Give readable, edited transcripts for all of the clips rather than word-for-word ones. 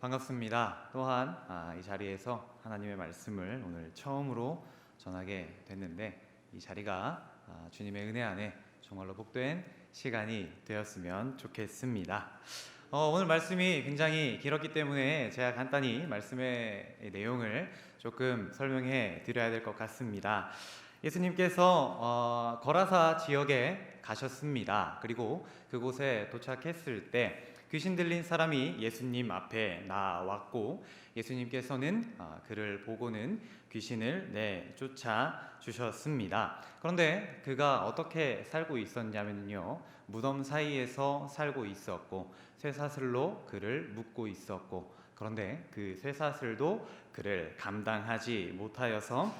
반갑습니다. 또한 이 자리에서 하나님의 말씀을 오늘 처음으로 전하게 됐는데 이 자리가 주님의 은혜 안에 정말로 복된 시간이 되었으면 좋겠습니다. 오늘 말씀이 굉장히 길었기 때문에 제가 간단히 말씀의 내용을 조금 설명해 드려야 될 것 같습니다. 예수님께서 거라사 지역에 가셨습니다. 그리고 그곳에 도착했을 때 귀신 들린 사람이 예수님 앞에 나왔고 예수님께서는 그를 보고는 귀신을 내쫓아 주셨습니다. 그런데 그가 어떻게 살고 있었냐면요, 무덤 사이에서 살고 있었고 쇠사슬로 그를 묶고 있었고, 그런데 그 쇠사슬도 그를 감당하지 못하여서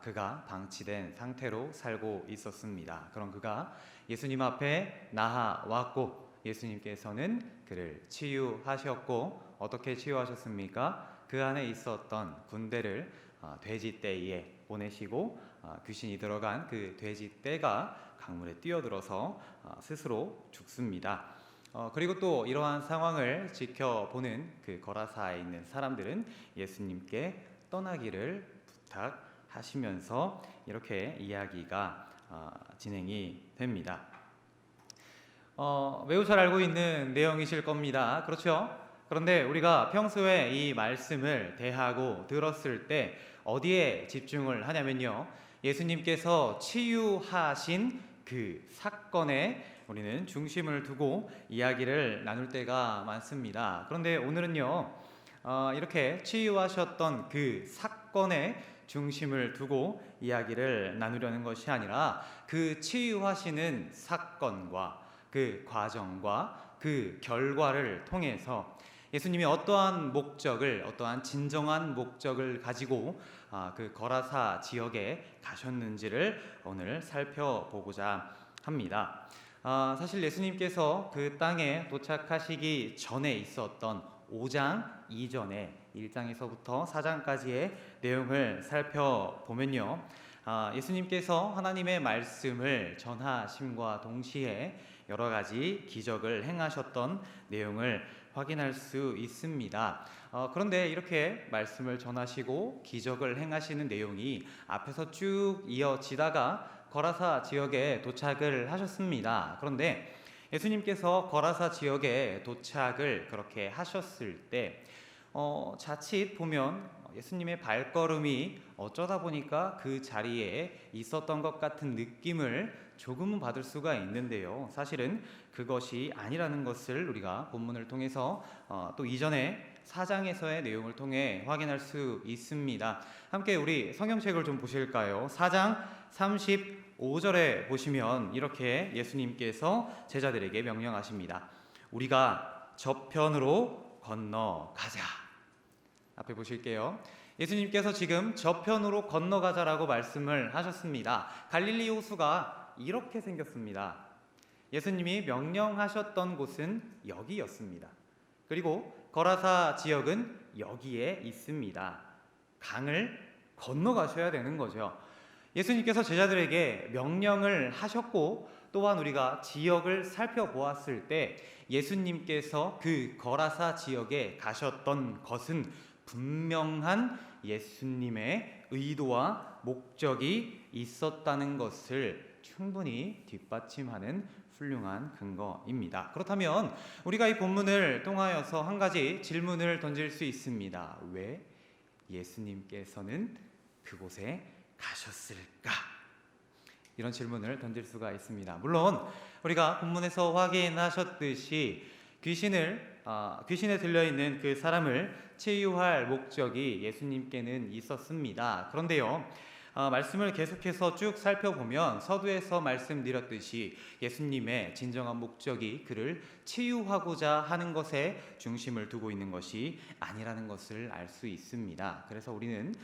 그가 방치된 상태로 살고 있었습니다. 그럼 그가 예수님 앞에 나아왔고 예수님께서는 그를 치유하셨고, 어떻게 치유하셨습니까? 그 안에 있었던 군대를 돼지떼에 보내시고 귀신이 들어간 그 돼지떼가 강물에 뛰어들어서 스스로 죽습니다. 그리고 또 이러한 상황을 지켜보는 그 거라사에 있는 사람들은 예수님께 떠나기를 부탁하시면서 이렇게 이야기가 진행이 됩니다. 매우 잘 알고 있는 내용이실 겁니다. 그렇죠? 그런데 우리가 평소에 이 말씀을 대하고 들었을 때 어디에 집중을 하냐면요, 예수님께서 치유하신 그 사건에 우리는 중심을 두고 이야기를 나눌 때가 많습니다. 그런데 오늘은요, 이렇게 치유하셨던 그 사건에 중심을 두고 이야기를 나누려는 것이 아니라 그 치유하시는 사건과 그 과정과 그 결과를 통해서 예수님이 어떠한 목적을, 어떠한 진정한 목적을 가지고 그 거라사 지역에 가셨는지를 오늘 살펴보고자 합니다. 사실 예수님께서 그 땅에 도착하시기 전에 있었던 5장 이전에 1장에서부터 4장까지의 내용을 살펴보면요, 예수님께서 하나님의 말씀을 전하심과 동시에 여러 가지 기적을 행하셨던 내용을 확인할 수 있습니다. 그런데 이렇게 말씀을 전하시고 기적을 행하시는 내용이 앞에서 쭉 이어지다가 거라사 지역에 도착을 하셨습니다. 그런데 예수님께서 거라사 지역에 도착을 그렇게 하셨을 때 자칫 보면 예수님의 발걸음이 어쩌다 보니까 그 자리에 있었던 것 같은 느낌을 조금은 받을 수가 있는데요, 사실은 그것이 아니라는 것을 우리가 본문을 통해서 또 이전에 4장에서의 내용을 통해 확인할 수 있습니다. 함께 우리 성경책을 좀 보실까요? 4장 35절에 보시면 이렇게 예수님께서 제자들에게 명령하십니다. 우리가 저편으로 건너가자. 앞에 보실게요. 예수님께서 지금 저편으로 건너가자라고 말씀을 하셨습니다. 갈릴리 호수가 이렇게 생겼습니다. 예수님이 명령하셨던 곳은 여기였습니다. 그리고 거라사 지역은 여기에 있습니다. 강을 건너가셔야 되는 거죠. 예수님께서 제자들에게 명령을 하셨고, 또한 우리가 지역을 살펴보았을 때 예수님께서 그 거라사 지역에 가셨던 것은 분명한 예수님의 의도와 목적이 있었다는 것을 충분히 뒷받침하는 훌륭한 근거입니다. 그렇다면 우리가 이 본문을 통하여서 한 가지 질문을 던질 수 있습니다. 왜 예수님께서는 그곳에 가셨을까? 이런 질문을 던질 수가 있습니다. 물론 우리가 본문에서 확인하셨듯이 귀신에 들려있는 그 사람을 치유할 목적이 예수님께는 있었습니다. 그런데요, 말씀을 계속해서 쭉 살펴보면 서두에서 말씀드렸듯이 예수님의 진정한 목적이 그를 치유하고자 하는 것에 중심을 두고 있는 것이 아니라는 것을 알 수 있습니다. 그래서 우리는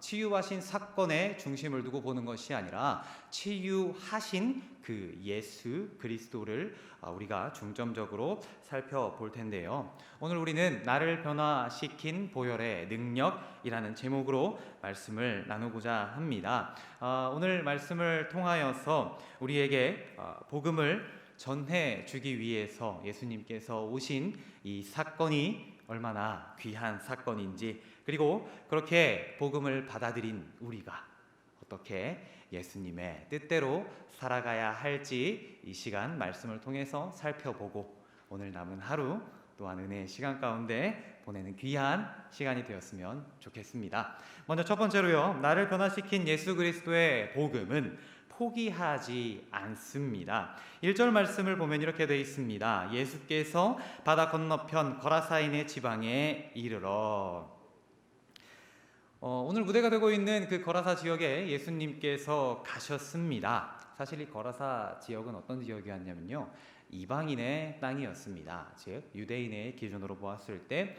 치유하신 사건에 중심을 두고 보는 것이 아니라 치유하신 그 예수 그리스도를 우리가 중점적으로 살펴볼 텐데요, 오늘 우리는 나를 변화시킨 보혈의 능력이라는 제목으로 말씀을 나누고자 합니다. 오늘 말씀을 통하여서 우리에게 복음을 전해 주기 위해서 예수님께서 오신 이 사건이 얼마나 귀한 사건인지, 그리고 그렇게 복음을 받아들인 우리가 어떻게 예수님의 뜻대로 살아가야 할지 이 시간 말씀을 통해서 살펴보고 오늘 남은 하루 또한 은혜의 시간 가운데 보내는 귀한 시간이 되었으면 좋겠습니다. 먼저 첫 번째로요, 나를 변화시킨 예수 그리스도의 복음은 포기하지 않습니다. 1절 말씀을 보면 이렇게 되어 있습니다. 예수께서 바다 건너편 거라사인의 지방에 이르러. 오늘 무대가 되고 있는 그 거라사 지역에 예수님께서 가셨습니다. 사실 이 거라사 지역은 어떤 지역이었냐면요, 이방인의 땅이었습니다. 즉 유대인의 기준으로 보았을 때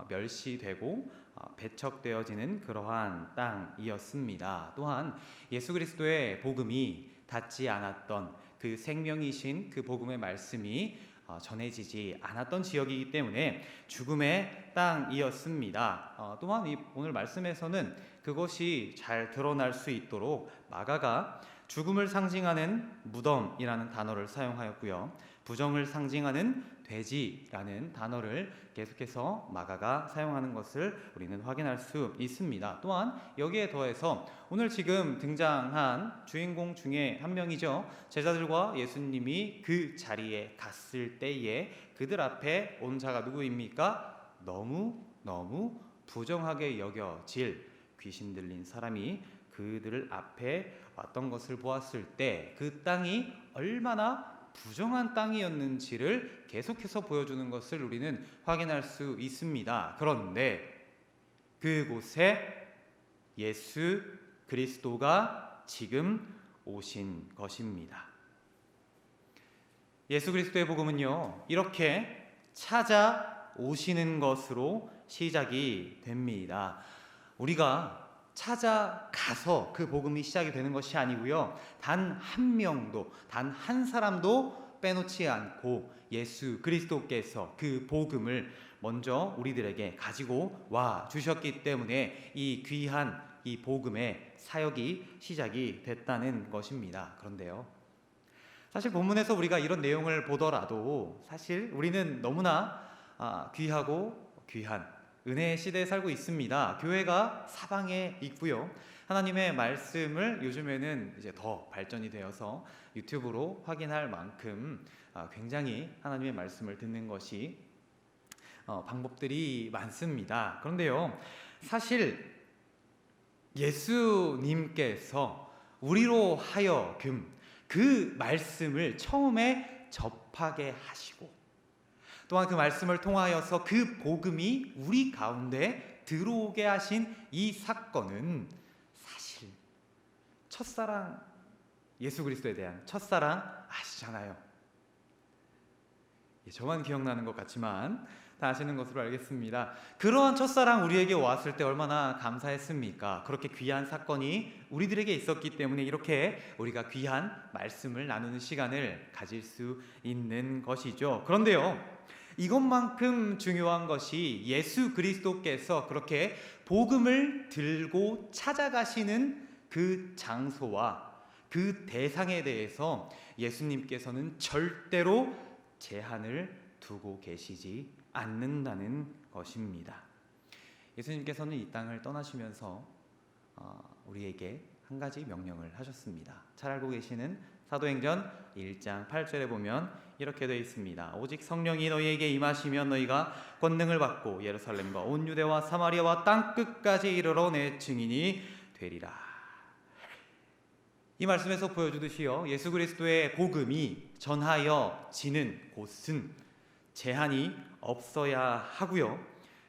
멸시되고 배척되어지는 그러한 땅이었습니다. 또한 예수 그리스도의 복음이 닿지 않았던 그 생명이신 그 복음의 말씀이 전해지지 않았던 지역이기 때문에 죽음의 땅이었습니다. 또한 오늘 말씀에서는 그것이 잘 드러날 수 있도록 마가가 죽음을 상징하는 무덤이라는 단어를 사용하였고요, 부정을 상징하는 돼지라는 단어를 계속해서 마가가 사용하는 것을 우리는 확인할 수 있습니다. 또한 여기에 더해서 오늘 지금 등장한 주인공 중에 한 명이죠. 제자들과 예수님이 그 자리에 갔을 때에 그들 앞에 온 자가 누구입니까? 너무 부정하게 여겨질 귀신 들린 사람이 그들 앞에 왔던 것을 보았을 때 그 땅이 얼마나 부정한 땅이었는지를 계속해서 보여주는 것을 우리는 확인할 수 있습니다. 그런데 그곳에 예수 그리스도가 지금 오신 것입니다. 예수 그리스도의 복음은요, 이렇게 찾아오시는 것으로 시작이 됩니다. 우리가 찾아가서 그 복음이 시작이 되는 것이 아니고요, 단 한 명도, 단 한 사람도 빼놓지 않고 예수 그리스도께서 그 복음을 먼저 우리들에게 가지고 와 주셨기 때문에 이 귀한 이 복음의 사역이 시작이 됐다는 것입니다. 그런데요, 사실 본문에서 우리가 이런 내용을 보더라도 사실 우리는 너무나 귀하고 귀한 은혜의 시대에 살고 있습니다. 교회가 사방에 있고요, 하나님의 말씀을 요즘에는 이제 더 발전이 되어서 유튜브로 확인할 만큼 굉장히 하나님의 말씀을 듣는 것이 방법들이 많습니다. 그런데요, 사실 예수님께서 우리로 하여금 그 말씀을 처음에 접하게 하시고 또한 그 말씀을 통하여서 그 복음이 우리 가운데 들어오게 하신 이 사건은 사실 첫사랑, 예수 그리스도에 대한 첫사랑 아시잖아요. 저만 기억나는 것 같지만 다 아시는 것으로 알겠습니다. 그러한 첫사랑 우리에게 왔을 때 얼마나 감사했습니까? 그렇게 귀한 사건이 우리들에게 있었기 때문에 이렇게 우리가 귀한 말씀을 나누는 시간을 가질 수 있는 것이죠. 그런데요, 이것만큼 중요한 것이 예수 그리스도께서 그렇게 복음을 들고 찾아가시는 그 장소와 그 대상에 대해서 예수님께서는 절대로 제한을 두고 계시지 않는다는 것입니다. 예수님께서는 이 땅을 떠나시면서 우리에게 한 가지 명령을 하셨습니다. 잘 알고 계시는 사도행전 1장 8절에 보면 이렇게 되어 있습니다. 오직 성령이 너희에게 임하시면 너희가 권능을 받고 예루살렘과 온 유대와 사마리아와 땅끝까지 이르러 내 증인이 되리라. 이 말씀에서 보여주듯이요, 예수 그리스도의 복음이 전하여지는 곳은 제한이 없어야 하고요,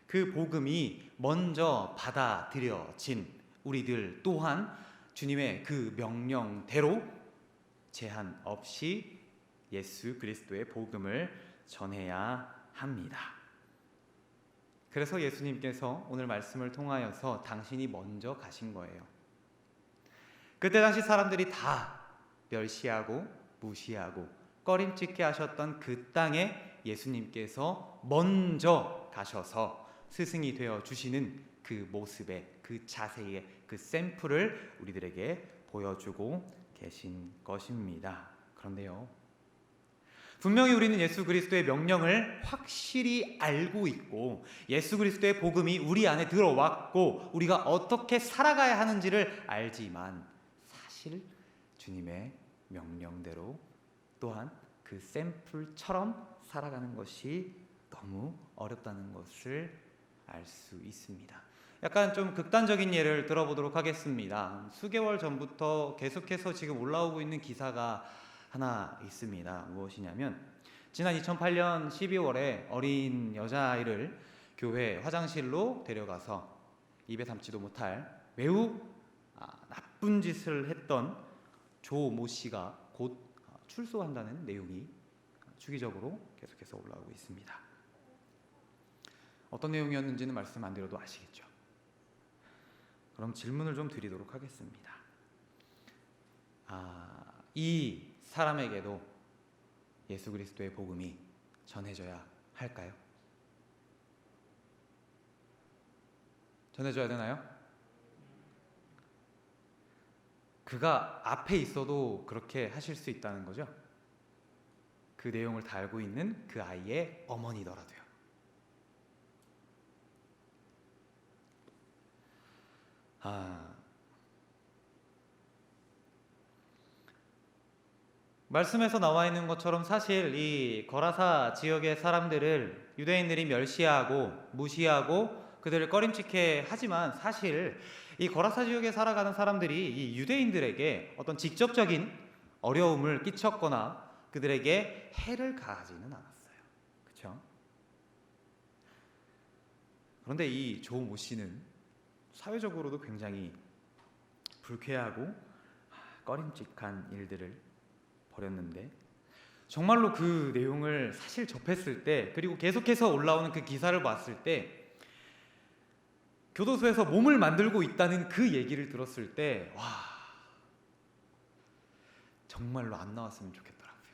그 복음이 먼저 받아들여진 우리들 또한 주님의 그 명령대로 제한 없이 예수 그리스도의 복음을 전해야 합니다. 그래서 예수님께서 오늘 말씀을 통하여서 당신이 먼저 가신 거예요. 그때 당시 사람들이 다 멸시하고 무시하고 꺼림칙해 하셨던 그 땅에 예수님께서 먼저 가셔서 스승이 되어 주시는 그 모습의 그 자세의 그 샘플을 우리들에게 보여주고 계신 것입니다. 그런데요, 분명히 우리는 예수 그리스도의 명령을 확실히 알고 있고 예수 그리스도의 복음이 우리 안에 들어왔고 우리가 어떻게 살아가야 하는지를 알지만 사실 주님의 명령대로 또한 그 샘플처럼 살아가는 것이 너무 어렵다는 것을 알 수 있습니다. 약간 좀 극단적인 예를 들어보도록 하겠습니다. 수개월 전부터 계속해서 지금 올라오고 있는 기사가 하나 있습니다. 무엇이냐면 지난 2008년 12월에 어린 여자아이를 교회 화장실로 데려가서 입에 담지도 못할 매우 나쁜 짓을 했던 조 모 씨가 곧 출소한다는 내용이 주기적으로 계속해서 올라오고 있습니다. 어떤 내용이었는지는 말씀 안 드려도 아시겠죠? 그럼 질문을 좀 드리도록 하겠습니다. 이 사람에게도 예수 그리스도의 복음이 전해져야 할까요? 전해져야 되나요? 그가 앞에 있어도 그렇게 하실 수 있다는 거죠? 그 내용을 다 알고 있는 그 아이의 어머니더라도요. 말씀에서 나와 있는 것처럼 사실 이 거라사 지역의 사람들을 유대인들이 멸시하고 무시하고 그들을 꺼림칙해 하지만 사실 이 거라사 지역에 살아가는 사람들이 이 유대인들에게 어떤 직접적인 어려움을 끼쳤거나 그들에게 해를 가하지는 않았어요. 그렇죠? 그런데 이 조 모 씨는 사회적으로도 굉장히 불쾌하고 꺼림칙한 일들을 벌였는데 정말로 그 내용을 사실 접했을 때 그리고 계속해서 올라오는 그 기사를 봤을 때 교도소에서 몸을 만들고 있다는 그 얘기를 들었을 때 와, 정말로 안 나왔으면 좋겠더라고요.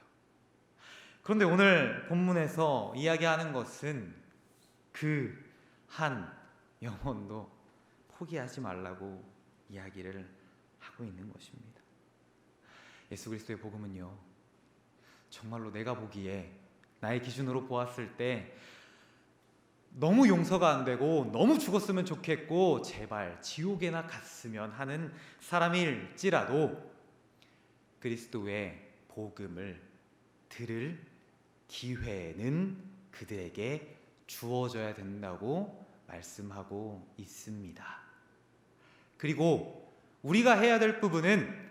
그런데 오늘 본문에서 이야기하는 것은 그 한 영혼도 포기하지 말라고 이야기를 하고 있는 것입니다. 예수 그리스도의 복음은요, 정말로 내가 보기에 나의 기준으로 보았을 때 너무 용서가 안 되고 너무 죽었으면 좋겠고 제발 지옥에나 갔으면 하는 사람일지라도 그리스도의 복음을 들을 기회는 그들에게 주어져야 된다고 말씀하고 있습니다. 그리고 우리가 해야 될 부분은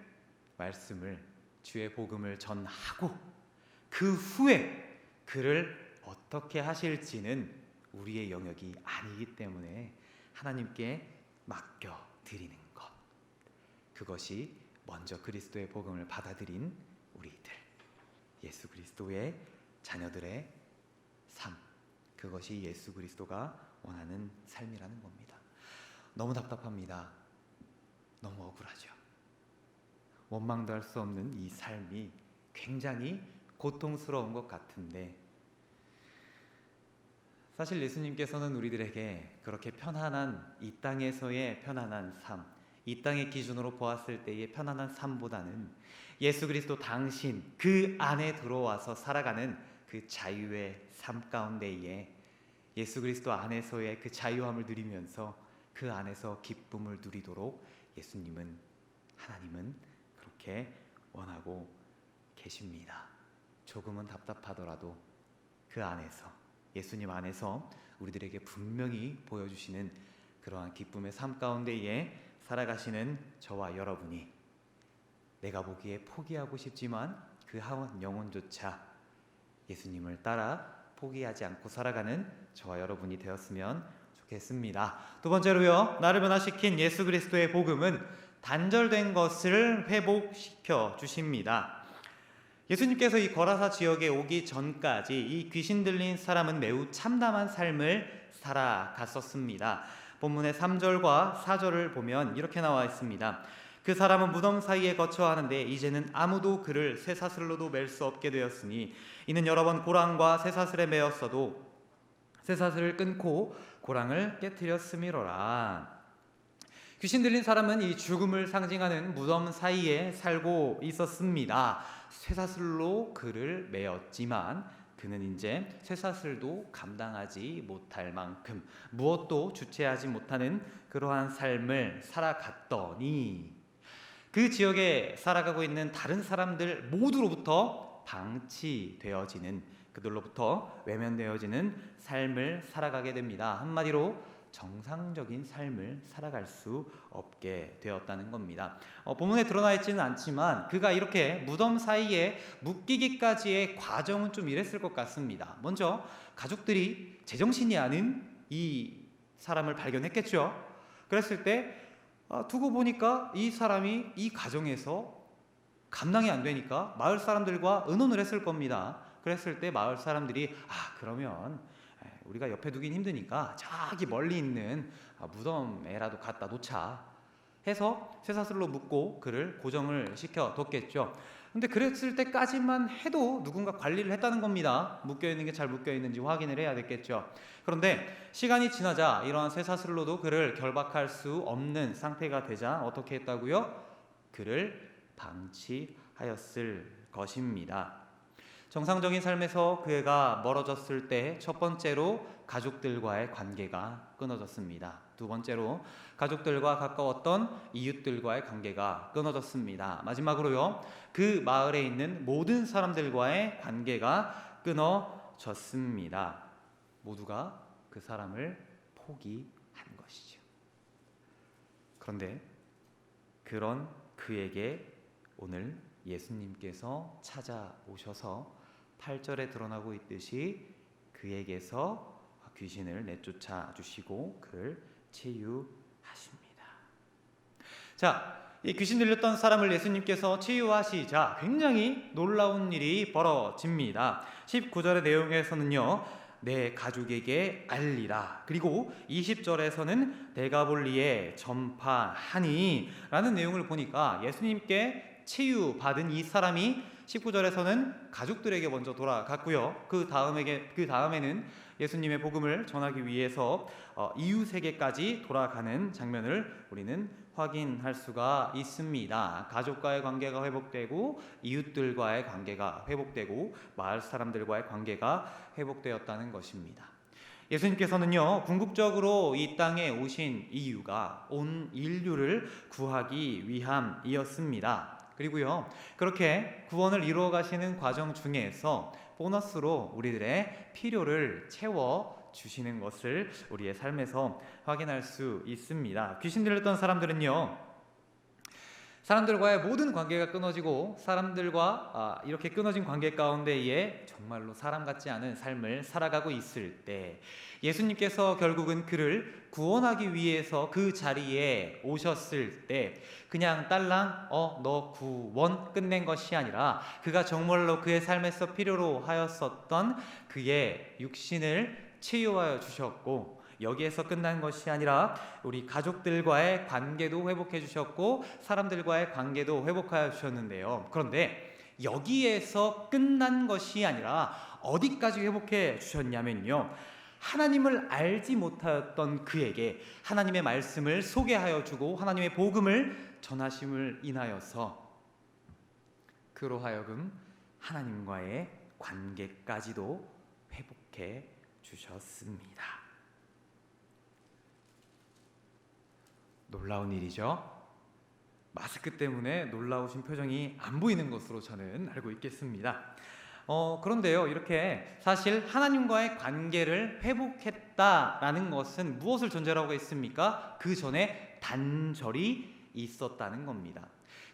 말씀을 주의 복음을 전하고 그 후에 그를 어떻게 하실지는 우리의 영역이 아니기 때문에 하나님께 맡겨드리는 것, 그것이 먼저 그리스도의 복음을 받아들인 우리들, 예수 그리스도의 자녀들의 삶, 그것이 예수 그리스도가 원하는 삶이라는 겁니다. 너무 답답합니다. 너무 억울하죠. 원망도 할 수 없는 이 삶이 굉장히 고통스러운 것 같은데 사실 예수님께서는 우리들에게 그렇게 편안한 이 땅에서의 편안한 삶, 이 땅의 기준으로 보았을 때의 편안한 삶보다는 예수 그리스도 당신 그 안에 들어와서 살아가는 그 자유의 삶 가운데에 예수 그리스도 안에서의 그 자유함을 누리면서 그 안에서 기쁨을 누리도록 하나님은 그렇게 원하고 계십니다. 조금은 답답하더라도 그 안에서 예수님 안에서 우리들에게 분명히 보여주시는 그러한 기쁨의 삶 가운데에 살아가시는 저와 여러분이 내가 보기에 포기하고 싶지만 그 한 영혼조차 예수님을 따라 포기하지 않고 살아가는 저와 여러분이 되었으면 좋겠습니다. 두 번째로요, 나를 변화시킨 예수 그리스도의 복음은 단절된 것을 회복시켜 주십니다. 예수님께서 이 거라사 지역에 오기 전까지 이 귀신 들린 사람은 매우 참담한 삶을 살아갔었습니다. 본문의 3절과 4절을 보면 이렇게 나와 있습니다. 그 사람은 무덤 사이에 거처하는데 이제는 아무도 그를 쇠사슬로도 맬 수 없게 되었으니 이는 여러 번 고랑과 쇠사슬에 매었어도 쇠사슬을 끊고 고랑을 깨뜨렸음이로라. 귀신 들린 사람은 이 죽음을 상징하는 무덤 사이에 살고 있었습니다. 쇠사슬로 그를 메었지만 그는 이제 쇠사슬도 감당하지 못할 만큼 무엇도 주체하지 못하는 그러한 삶을 살아갔더니 그 지역에 살아가고 있는 다른 사람들 모두로부터 방치되어지는, 그들로부터 외면되어지는 삶을 살아가게 됩니다. 한마디로 정상적인 삶을 살아갈 수 없게 되었다는 겁니다. 본문에 드러나 있지는 않지만 그가 이렇게 무덤 사이에 묶이기까지의 과정은 좀 이랬을 것 같습니다. 먼저 가족들이 제정신이 아닌 이 사람을 발견했겠죠. 그랬을 때 두고 보니까 이 사람이 이 가정에서 감당이 안 되니까 마을 사람들과 의논을 했을 겁니다. 그랬을 때 마을 사람들이 그러면 우리가 옆에 두긴 힘드니까 저기 멀리 있는 무덤에라도 갖다 놓자 해서 쇠사슬로 묶고 그를 고정을 시켜뒀겠죠. 근데 그랬을 때까지만 해도 누군가 관리를 했다는 겁니다. 묶여있는 게 잘 묶여있는지 확인을 해야 됐겠죠. 그런데 시간이 지나자 이러한 쇠사슬로도 그를 결박할 수 없는 상태가 되자 어떻게 했다고요? 그를 방치하였을 것입니다. 정상적인 삶에서 그가 멀어졌을 때 첫 번째로 가족들과의 관계가 끊어졌습니다. 두 번째로 가족들과 가까웠던 이웃들과의 관계가 끊어졌습니다. 마지막으로요, 그 마을에 있는 모든 사람들과의 관계가 끊어졌습니다. 모두가 그 사람을 포기한 것이죠. 그런데 그런 그에게 오늘 예수님께서 찾아오셔서 8절에 드러나고 있듯이 그에게서 귀신을 내쫓아 주시고 그를 치유하십니다. 자, 이 귀신 들렸던 사람을 예수님께서 치유하시자 굉장히 놀라운 일이 벌어집니다. 19절의 내용에서는요, 내 가족에게 알리라. 그리고 20절에서는 데가볼리에 전파하니 라는 내용을 보니까 예수님께 치유받은 이 사람이 19절에서는 가족들에게 먼저 돌아갔고요. 그 다음에는 예수님의 복음을 전하기 위해서 이웃에게까지 돌아가는 장면을 우리는 확인할 수가 있습니다. 가족과의 관계가 회복되고 이웃들과의 관계가 회복되고 마을 사람들과의 관계가 회복되었다는 것입니다. 예수님께서는요, 궁극적으로 이 땅에 오신 이유가 온 인류를 구하기 위함이었습니다. 그리고요, 그렇게 구원을 이루어 가시는 과정 중에서 보너스로 우리들의 필요를 채워 주시는 것을 우리의 삶에서 확인할 수 있습니다. 귀신 들렸던 사람들은요, 사람들과의 모든 관계가 끊어지고 사람들과 이렇게 끊어진 관계 가운데에 정말로 사람 같지 않은 삶을 살아가고 있을 때 예수님께서 결국은 그를 구원하기 위해서 그 자리에 오셨을 때 그냥 딸랑 너 구원 끝낸 것이 아니라 그가 정말로 그의 삶에서 필요로 하였었던 그의 육신을 치유하여 주셨고, 여기에서 끝난 것이 아니라 우리 가족들과의 관계도 회복해 주셨고 사람들과의 관계도 회복하여 주셨는데요. 그런데 여기에서 끝난 것이 아니라 어디까지 회복해 주셨냐면요, 하나님을 알지 못하였던 그에게 하나님의 말씀을 소개하여 주고 하나님의 복음을 전하심을 인하여서 그로 하여금 하나님과의 관계까지도 회복해 주셨습니다. 놀라운 일이죠. 마스크 때문에 놀라우신 표정이 안 보이는 것으로 저는 알고 있겠습니다. 그런데요, 이렇게 사실 하나님과의 관계를 회복했다라는 것은 무엇을 전제로 하고 있습니까? 그 전에 단절이 있었다는 겁니다.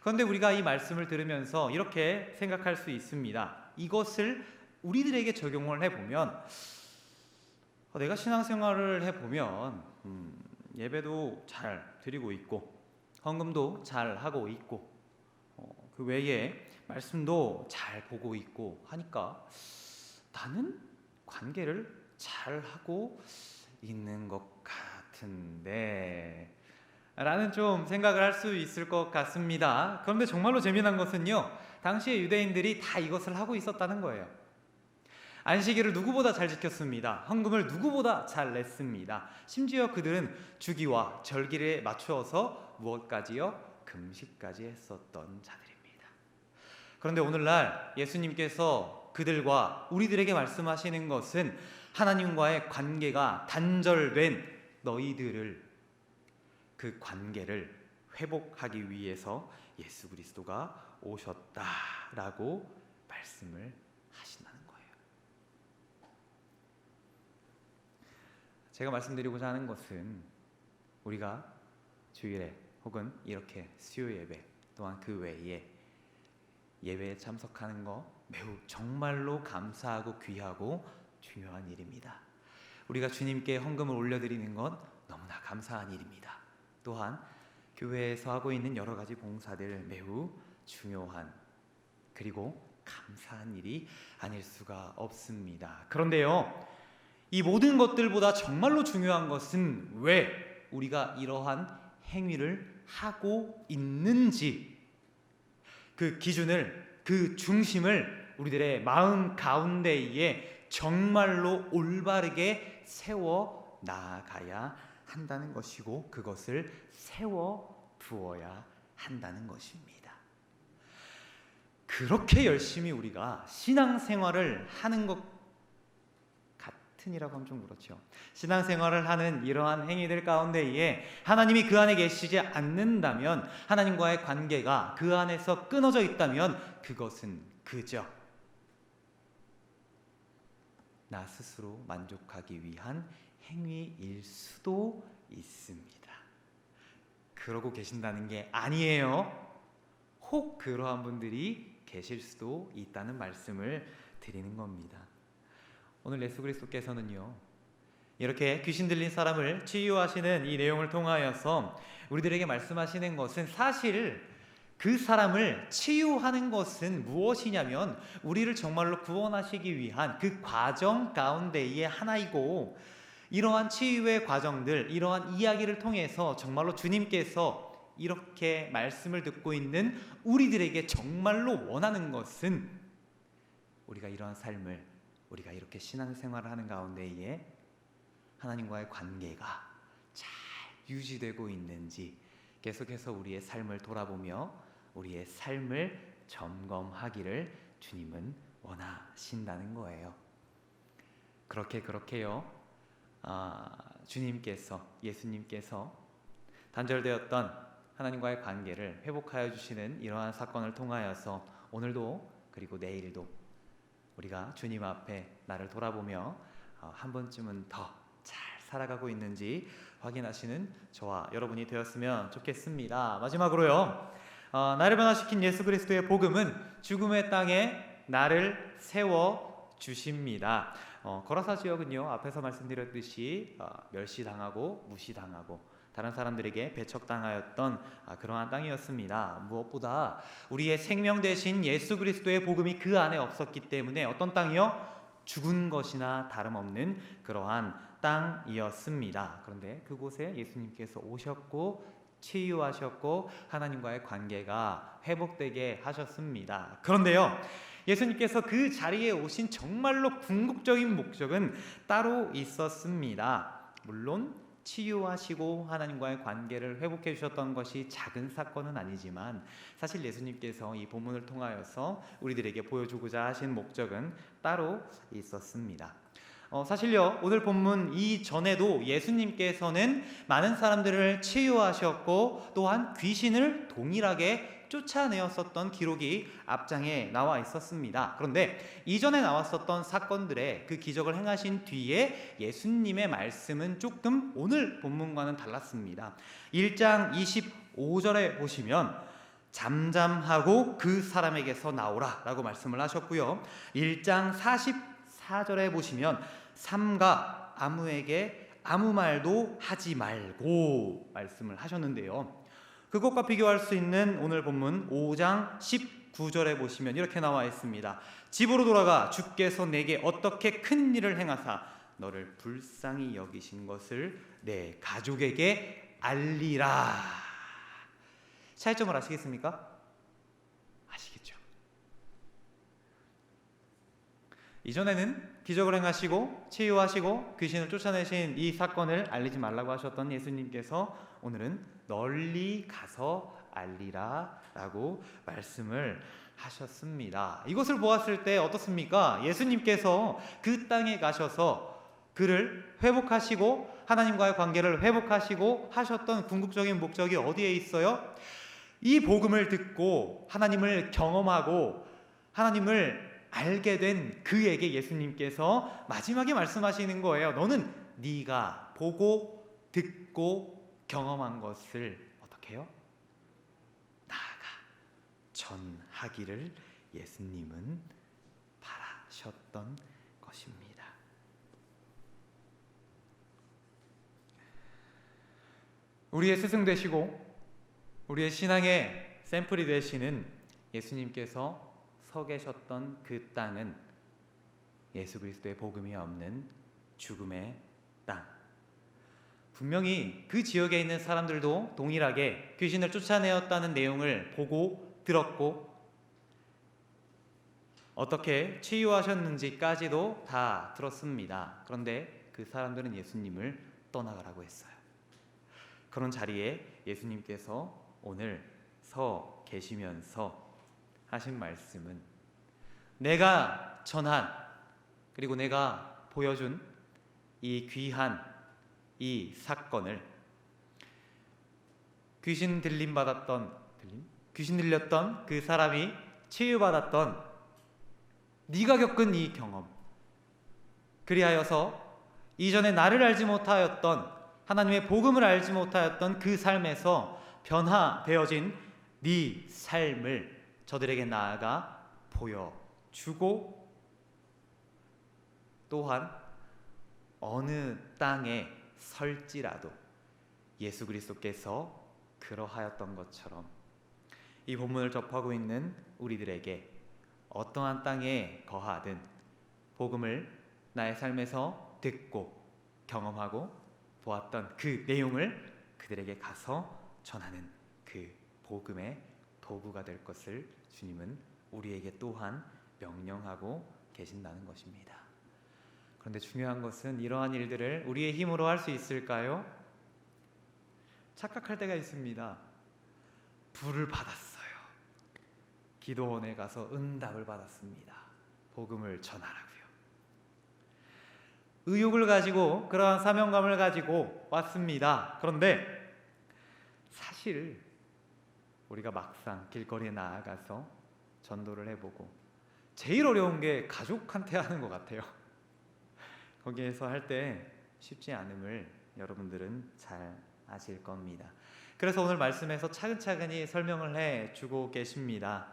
그런데 우리가 이 말씀을 들으면서 이렇게 생각할 수 있습니다. 이것을 우리들에게 적용을 해보면 내가 신앙생활을 해보면 예배도 잘 드리고 있고 헌금도 잘 하고 있고 그 외에 말씀도 잘 보고 있고 하니까 나는 관계를 잘 하고 있는 것 같은데 라는 좀 생각을 할 수 있을 것 같습니다. 그런데 정말로 재미난 것은요, 당시의 유대인들이 다 이것을 하고 있었다는 거예요. 안식일을 누구보다 잘 지켰습니다. 헌금을 누구보다 잘 냈습니다. 심지어 그들은 주기와 절기에 맞추어서 무엇까지요? 금식까지 했었던 자들입니다. 그런데 오늘날 예수님께서 그들과 우리들에게 말씀하시는 것은 하나님과의 관계가 단절된 너희들을, 그 관계를 회복하기 위해서 예수 그리스도가 오셨다라고 말씀을 하신다는 거예요. 제가 말씀드리고자 하는 것은 우리가 주일에 혹은 이렇게 수요 예배 또한 그 외에 예배에 참석하는 거 매우 정말로 감사하고 귀하고 중요한 일입니다. 우리가 주님께 헌금을 올려드리는 건 너무나 감사한 일입니다. 또한 교회에서 하고 있는 여러 가지 봉사들 매우 중요한 그리고 감사한 일이 아닐 수가 없습니다. 그런데요, 이 모든 것들보다 정말로 중요한 것은 왜 우리가 이러한 행위를 하고 있는지, 그 기준을, 그 중심을 우리들의 마음 가운데에 정말로 올바르게 세워 나아가야 한다는 것이고, 그것을 세워 두어야 한다는 것입니다. 그렇게 열심히 우리가 신앙생활을 하는 것 같으니라고 하면 좀 그렇죠. 신앙생활을 하는 이러한 행위들 가운데에 하나님이 그 안에 계시지 않는다면, 하나님과의 관계가 그 안에서 끊어져 있다면 그것은 그저 나 스스로 만족하기 위한 행위일 수도 있습니다. 그러고 계신다는 게 아니에요. 혹 그러한 분들이 계실 수도 있다는 말씀을 드리는 겁니다. 오늘 예수 그리스도께서는요, 이렇게 귀신 들린 사람을 치유하시는 이 내용을 통하여서 우리들에게 말씀하시는 것은, 사실 그 사람을 치유하는 것은 무엇이냐면 우리를 정말로 구원하시기 위한 그 과정 가운데의 하나이고, 이러한 치유의 과정들, 이러한 이야기를 통해서 정말로 주님께서 이렇게 말씀을 듣고 있는 우리들에게 정말로 원하는 것은, 우리가 이러한 삶을, 우리가 이렇게 신앙생활을 하는 가운데에 하나님과의 관계가 잘 유지되고 있는지 계속해서 우리의 삶을 돌아보며 우리의 삶을 점검하기를 주님은 원하신다는 거예요. 그렇게요, 주님께서, 예수님께서 단절되었던 하나님과의 관계를 회복하여 주시는 이러한 사건을 통하여서 오늘도 그리고 내일도 우리가 주님 앞에 나를 돌아보며 한 번쯤은 더 잘 살아가고 있는지 확인하시는 저와 여러분이 되었으면 좋겠습니다. 마지막으로요, 나를 변화시킨 예수 그리스도의 복음은 죽음의 땅에 나를 세워 주십니다. 거라사 지역은요, 앞에서 말씀드렸듯이 멸시당하고 무시당하고 다른 사람들에게 배척당하였던 그러한 땅이었습니다. 무엇보다 우리의 생명 되신 예수 그리스도의 복음이 그 안에 없었기 때문에 어떤 땅이요? 죽은 것이나 다름없는 그러한 땅이었습니다. 그런데 그곳에 예수님께서 오셨고 치유하셨고 하나님과의 관계가 회복되게 하셨습니다. 그런데요, 예수님께서 그 자리에 오신 정말로 궁극적인 목적은 따로 있었습니다. 물론 치유하시고 하나님과의 관계를 회복해 주셨던 것이 작은 사건은 아니지만, 사실 예수님께서 이 본문을 통하여서 우리들에게 보여주고자 하신 목적은 따로 있었습니다. 사실요, 오늘 본문 이전에도 예수님께서는 많은 사람들을 치유하셨고 또한 귀신을 동일하게 쫓아내었었던 기록이 앞장에 나와 있었습니다. 그런데 이전에 나왔었던 사건들의 그 기적을 행하신 뒤에 예수님의 말씀은 조금 오늘 본문과는 달랐습니다. 1장 25절에 보시면 잠잠하고 그 사람에게서 나오라 라고 말씀을 하셨고요, 1장 44절에 보시면 삼가 아무에게 아무 말도 하지 말고 말씀을 하셨는데요, 그것과 비교할 수 있는 오늘 본문 5장 19절에 보시면 이렇게 나와 있습니다. 집으로 돌아가 주께서 내게 어떻게 큰 일을 행하사 너를 불쌍히 여기신 것을 내 가족에게 알리라. 차이점을 아시겠습니까? 아시겠죠? 이전에는 기적을 행하시고 치유하시고 귀신을 쫓아내신 이 사건을 알리지 말라고 하셨던 예수님께서 오늘은 널리 가서 알리라 라고 말씀을 하셨습니다. 이것을 보았을 때 어떻습니까? 예수님께서 그 땅에 가셔서 그를 회복하시고 하나님과의 관계를 회복하시고 하셨던 궁극적인 목적이 어디에 있어요? 이 복음을 듣고 하나님을 경험하고 하나님을 알게 된 그에게 예수님께서 마지막에 말씀하시는 거예요. 너는 네가 보고 듣고 경험한 것을 어떻게 해요? 나아가 전하기를 예수님은 바라셨던 것입니다. 우리의 스승 되시고 우리의 신앙의 샘플이 되시는 예수님께서 서 계셨던 그 땅은 예수 그리스도의 복음이 없는 죽음의 땅. 분명히 그 지역에 있는 사람들도 동일하게 귀신을 쫓아내었다는 내용을 보고 들었고 어떻게 치유하셨는지까지도 다 들었습니다. 그런데 그 사람들은 예수님을 떠나가라고 했어요. 그런 자리에 예수님께서 오늘 서 계시면서 하신 말씀은 내가 전한 그리고 내가 보여준 이 귀한 이 사건을 귀신 들렸던 그 사람이 치유받았던 네가 겪은 이 경험, 그리하여서 이전에 나를 알지 못하였던 하나님의 복음을 알지 못하였던 그 삶에서 변화되어진 네 삶을 저들에게 나아가 보여주고 또한 어느 땅에 설지라도 예수 그리스도께서 그러하였던 것처럼 이 본문을 접하고 있는 우리들에게 어떠한 땅에 거하든 복음을 나의 삶에서 듣고 경험하고 보았던 그 내용을 그들에게 가서 전하는 그 복음의 도구가 될 것을 주님은 우리에게 또한 명령하고 계신다는 것입니다. 그런데 중요한 것은 이러한 일들을 우리의 힘으로 할 수 있을까요? 착각할 때가 있습니다. 불을 받았어요. 기도원에 가서 응답을 받았습니다. 복음을 전하라고요. 의욕을 가지고 그러한 사명감을 가지고 왔습니다. 그런데 사실 우리가 막상 길거리에 나아가서 전도를 해보고 제일 어려운 게 가족한테 하는 것 같아요. 거기에서 할 때 쉽지 않음을 여러분들은 잘 아실 겁니다. 그래서 오늘 말씀에서 차근차근히 설명을 해주고 계십니다.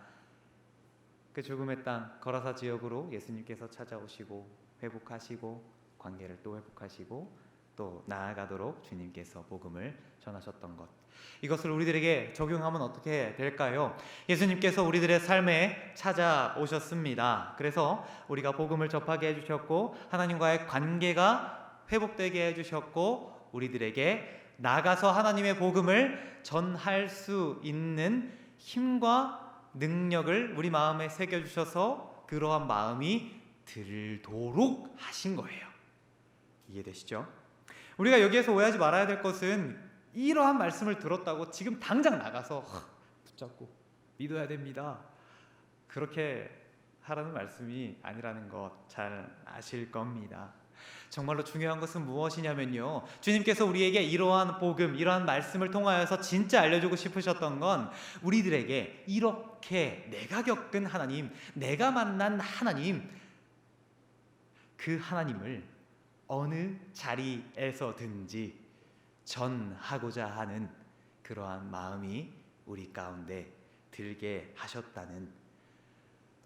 그 죽음의 땅 거라사 지역으로 예수님께서 찾아오시고 회복하시고 관계를 또 회복하시고 또 나아가도록 주님께서 복음을 전하셨던 것, 이것을 우리들에게 적용하면 어떻게 될까요? 예수님께서 우리들의 삶에 찾아오셨습니다. 그래서 우리가 복음을 접하게 해주셨고 하나님과의 관계가 회복되게 해주셨고 우리들에게 나가서 하나님의 복음을 전할 수 있는 힘과 능력을 우리 마음에 새겨주셔서 그러한 마음이 들도록 하신 거예요. 이해되시죠? 우리가 여기에서 오해하지 말아야 될 것은 이러한 말씀을 들었다고 지금 당장 나가서 붙잡고 믿어야 됩니다, 그렇게 하라는 말씀이 아니라는 것 잘 아실 겁니다. 정말로 중요한 것은 무엇이냐면요, 주님께서 우리에게 이러한 복음, 이러한 말씀을 통하여서 진짜 알려주고 싶으셨던 건 우리들에게 이렇게 내가 겪은 하나님, 내가 만난 하나님, 그 하나님을 어느 자리에서든지 전하고자 하는 그러한 마음이 우리 가운데 들게 하셨다는,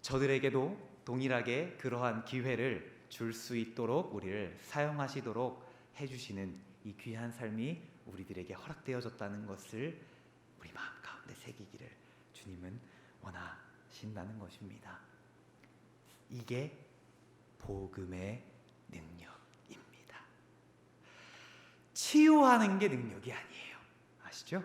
저들에게도 동일하게 그러한 기회를 줄 수 있도록 우리를 사용하시도록 해주시는 이 귀한 삶이 우리들에게 허락되어졌다는 것을 우리 마음 가운데 새기기를 주님은 원하신다는 것입니다. 이게 복음의 능력입니다. 치유하는 게 능력이 아니에요. 아시죠?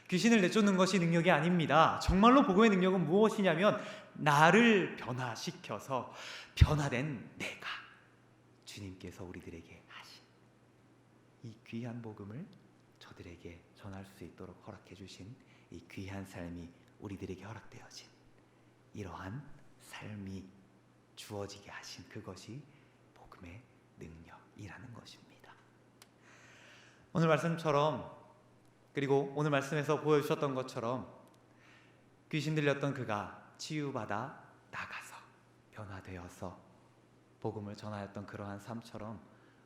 귀신을 내쫓는 것이 능력이 아닙니다. 정말로 복음의 능력은 무엇이냐면 나를 변화시켜서 변화된 내가, 주님께서 우리들에게 하신 이 귀한 복음을 저들에게 전할 수 있도록 허락해 주신 이 귀한 삶이 우리들에게 허락되어진 이러한 삶이 주어지게 하신 그것이 복음의 능력이라는 것입니다. 오늘 말씀처럼, 그리고 오늘 말씀에서 보여주셨던 것처럼 귀신 들렸던 그가 치유받아 나가서 변화되어서 복음을 전하였던 그러한 삶처럼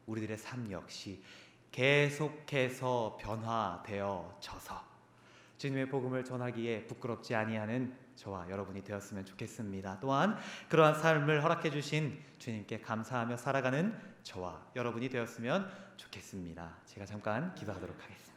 우리들의 삶 역시 계속해서 변화되어져서 주님의 복음을 전하기에 부끄럽지 아니하는 저와 여러분이 되었으면 좋겠습니다. 또한 그러한 삶을 허락해 주신 주님께 감사하며 살아가는 저와 여러분이 되었으면 좋겠습니다. 제가 잠깐 기도하도록 하겠습니다.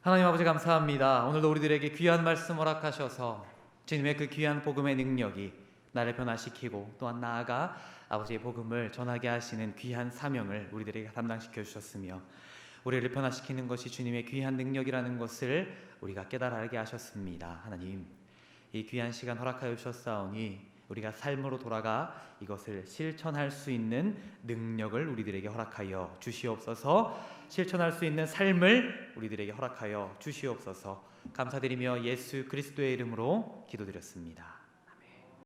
하나님 아버지 감사합니다. 오늘도 우리들에게 귀한 말씀 허락하셔서 주님의 그 귀한 복음의 능력이 나를 변화시키고 또한 나아가 아버지의 복음을 전하게 하시는 귀한 사명을 우리들에게 담당시켜 주셨으며 우리를 변화시키는 것이 주님의 귀한 능력이라는 것을 우리가 깨달게 하셨습니다. 하나님, 이 귀한 시간 허락하여 주셨사오니 우리가 삶으로 돌아가 이것을 실천할 수 있는 능력을 우리들에게 허락하여 주시옵소서. 실천할 수 있는 삶을 우리들에게 허락하여 주시옵소서. 감사드리며 예수 그리스도의 이름으로 기도드렸습니다.